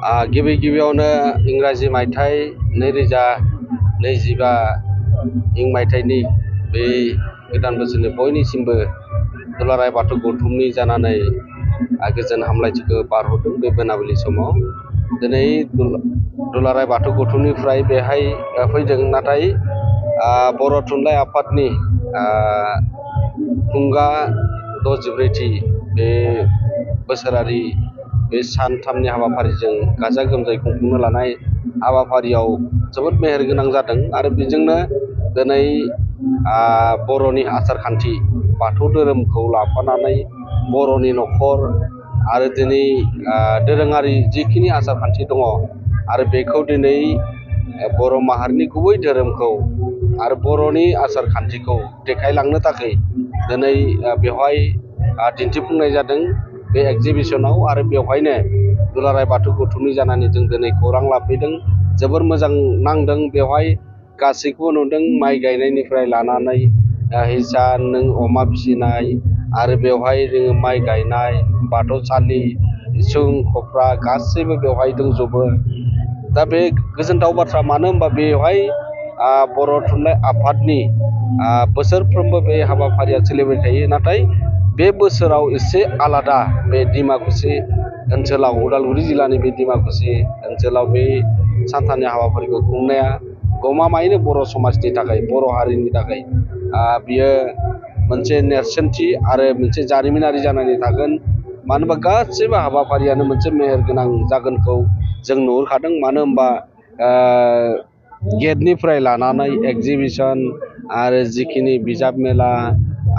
गिबि गिबियावनो इंराजि मायथाइ 2025 मायथाइनि बे गोदान बोसोरनि बयनिसिमबो दुलाराय बाथौ गौथुमनि जानानै गोजोन हामलायथिखौ बारहरदों बे मोनाबिलि समाव। दिनै दुलाराय बाथौ गौथुमनिफ्राय बेहाय फैदों, नाथाय बर' थुनलाइ आफादनि खुंगा 64थि बे बोसोरारि बे सानथामनि हाबाफारिजों गाजा गोमजायै खुंफुंनो लानाय हाबाफारियाव जोबोद मेहेर गोनां जादों आरो बेजोंनो दिनै बर'नि आसारखान्थि बाथौ धोरोमखौ लाफानानै बर'नि न'खर आरो दिनै दोरोङारि जिखिनि आसारखान्थि दङ आरो बेखौ दिनै बर' माहारिनि गुबै धोरोमखौ आरो बर'नि आसारखान्थिखौ देखायलांनो थाखाय दिनै बेवहाय दिन्थिफुंनाय जादों बे एग्जिबिशनाव। आरो बेवहायनो दुलाराय बाथौ गौथुमनि जानानै जों दिनै खौरां लाफैदों, जोबोर मोजां नांदों। बेवहाय गासैखौबो नुदों, माइ गायनायनिफ्राय लानानै हिसान, नों अमा फिसिनाय आरो बेवहाय जोङो माइ गायनाय, बाथौसालि, इसिं खफ्रा गासैबो बेवहाय दंजोबो। दा बे गोजोनथाव बाथ्रा, मानो होनबा बेवहाय बर' थुनलाइ आफादनि बोसोरफ्रोमबो बे हाबाफारिया सोलिबाय थायो, नाथाय बे बोसोराव एसे आलादा। बे डिमाकुसि ओनसोलाव, उदालगुरि जिल्लानि बे डिमाकुसि ओनसोलाव बे सानथामनि हाबाफारिखौ खुंनाया गमामायैनो बर' समाजनि थाखाय, बर' हारिनि थाखाय बियो मोनसे नेरसोनथि आरो मोनसे जारिमिनारि जानानै थागोन। मानो होनबा गासैबो हाबाफारियानो मोनसे मेहेर गोनां जागोनखौ जों नुहुरखादों। मानो होनबा गेटनिफ्राय लानानै एग्जिबिशन आरो जिखिनि बिजाब मेला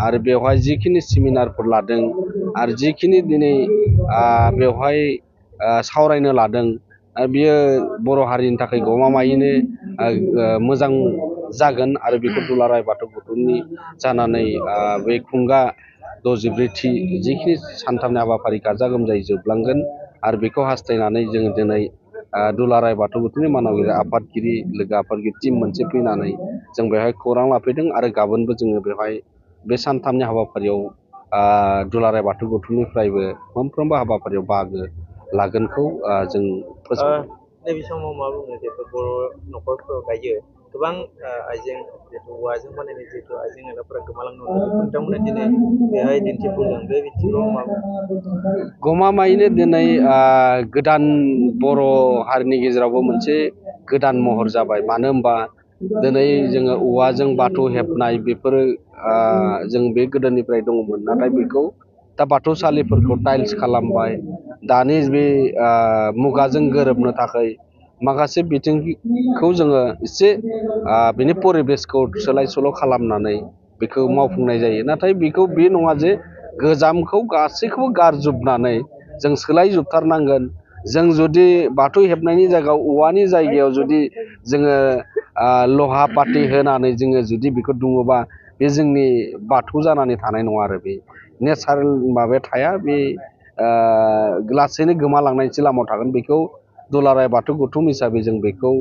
आरो बेवहाय जिखिनि सेमिनारफोर लादों आरो जिखिनि दिनै बेवहाय सावरायनो लादों, बियो बर' हारिनि थाखाय गमामायैनो मोजां जागोन। आरो बेखौ दुलाराय बाथौ गौथुमनि जानानै बे खुंगा 64थि जिखिनि सानथामनि हाबाफारि गाजा गोमजायै जोबलांगोन। आरो बेखौ हास्थायनानै जोङो दिनै दुलाराय बाथौ गौथुमनि मानगिरि आफादगिरि लोगो आफादगिरि टिम मोनसे फैनानै जों बेवहाय खौरां लाफैदों। आरो गाबोनबो जोङो बेवहाय बे सानथामनि हाबाफारियाव दुलाराय बाथौ गौथुमनिफ्रायबो मोनफ्रोमबो हाबाफारियाव बाहागो लागोनखौ जों फोसावदों। नैबे समाव मा बुङो, जिहेतु बर' न'खरफोराव दायो गोबां आइजें, जिहेतु औवाजों बानायनाय जिहेतु आइजें आइलाफोरा गोमालांनो हमदों, नोंथांमोना दिनै बेहाय दिन्थिफुंदों। बे बिथिङाव मा गमामायैनो दिनै गोदान बर' हारिनि गेजेरावबो मोनसे गोदान महर जाबाय। मानो होनबा दिनै जोङो औवाजों बाथौ हेबनाय बेफोरो जों बे गोदोनिफ्राय दङमोन, नाथाय बेखौ दा बाथौसालिफोरखौ टाइल्स खालामबाय। दानि बे मुगाजों गोरोबनो थाखाय माखासे बिथिंखौ जोङो एसे बिनि परिबेसखौ सोलाय सोल' खालामनानै बेखौ मावफुंनाय जायो। नाथाय बेखौ बे नङा जे गोजामखौ गासैखौबो गारजोबनानै जों सोलायजोबथारनांगोन। जों जुदि बाथौ हेबनायनि जायगायाव औवानि जायगायाव जुदि जोङो लहा पाटि होनानै जोङो जुदि बेखौ दुङोबा, बे जोंनि बाथौ जानानै थानाय नङा। आरो बे नेचारेल माबाया थाया, बे लासैनो गोमालांनायसो लामायाव थागोन। बेखौ दुलाराय बाथौ गौथुम हिसाबै जों बेखौ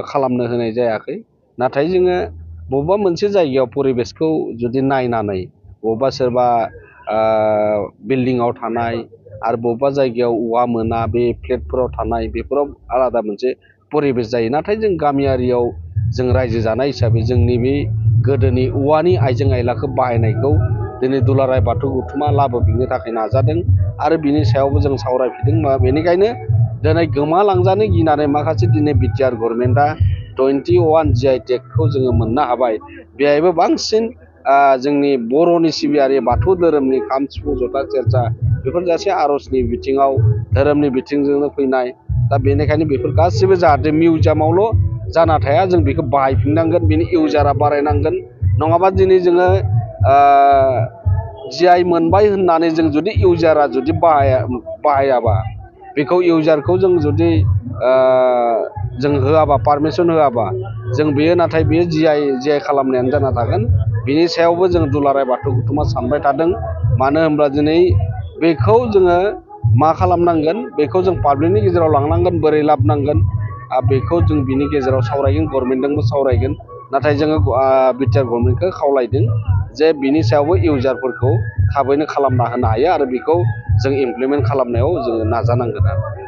खालामनो होनाय जायाखै। नाथाय जोङो बबेबा मोनसे जायगायाव परिबेसखौ जुदि नायनानै, बबेबा सोरबा बिल्डिङाव थानाय आरो बबेबा जायगायाव औवा मोना, बे फ्लेटफोराव थानाय, बेफोराव आलादा मोनसे परिबेस जायो। नाथाय जों गामियारियाव जों रायजो जानाय हिसाबै जोंनि बे गोदोनि औवानि आइजें आइलाखौ बाहायनायखौ दिनै दुलाराय बाथौ गौथुमा लाबोफिननो थाखाय नाजादों। आरो बिनि सायावबो जों सावरायफिनदों। बेनिखायनो दिनै गोमालांजानो गिनानै माखासे दिनै बिटिआर गभर्नमेन्टआ 21 GI टेगखौ जोङो मोननो हाबाय। बेहायबो बांसिन जोंनि बर'नि सिबियारि बाथौ धोरोमनि खाम, सिफुं, जथा, सेरजा बेफोर गासै आर'जनि बिथिङाव धोरोमनि बिथिंजोंनो फैनाय। दा बेनिखायनो बेफोर गासैबो जाहाथे मिउजियामावल' जाना थाया, जों बेखौ बाहायफिननांगोन, बेनि इउजारा बारायनांगोन। नङाबा दिनै जोङो GI मोनबाय होननानै जों जुदि इउजारा जुदि बाहायाबा, बेखौ इउजारखौ जों जुदि जों होआबा, पारमिसन होआबा, जों बेयो नाथाय बेयो GI खालामनायानो जाना थागोन। बिनि सायावबो जों दुलाराय बाथौ गौथुमा सानबाय थादों। मानो होनब्ला दिनै बेखौ जोङो मा खालामनांगोन, बेखौ जों पाब्लिकनि गेजेराव लांनांगोन, बोरै लाबोनांगोन, बेखौ जों बिनि गेजेराव सावरायगोन, गभर्नमेन्टजोंबो सावरायगोन। नाथाय जोङो बिटिआर गभर्नमेन्टखौ खावलायदों जे बिनि सायावबो इउजारफोरखौ थाबैनो खालामना होनो हायो आरो बेखौ जों इमप्लिमेन्ट खालामनायाव जोङो नाजानांगोन आरो।